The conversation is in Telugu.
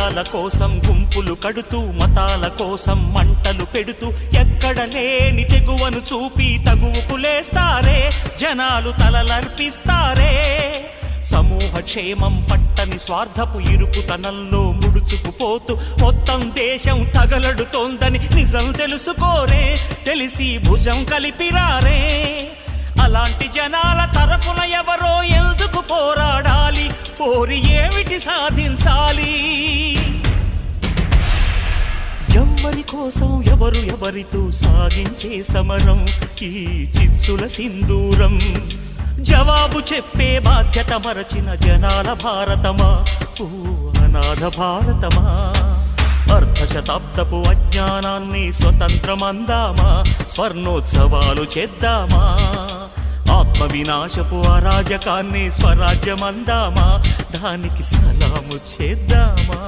కులాల కోసం గుంపులు కడుతూ మతాల కోసం మంటలు పెడుతూ ఎక్కడ లేని తెగువను చూపి తగువుకు లేస్తారే, జనాలు తలలర్పిస్తారే. సమూహ క్షేమం పట్టని స్వార్థపు ఇరుకుతనంలో ముడుచుకుపోతూ మొత్తం దేశం తగలడుతోందని నిజం తెలుసుకోరే, తెలిసి భుజం కలిపిరారే. అలాంటి జనాల తరఫున ఎవరో ఎందుకు పోరాడాలి, పోరి ఏమిటి సాధించాలి? ఎవరి కోసం ఎవరు ఎవరితో సాగించే సమరం ఈ చిచ్చుల సింధూరం? జవాబు చెప్పే బాధ్యత మరచిన జనాల భారతమా, ఓ అనాథ భారతమా? అర్ధశతాబ్దపు అజ్ఞానాన్ని స్వతంత్రమందామా, స్వర్ణోత్సవాలు చేద్దామా? ఆత్మ వినాశపు అరాజకాన్ని స్వరాజ్యమందామా, దానికి సలాము చేద్దామా?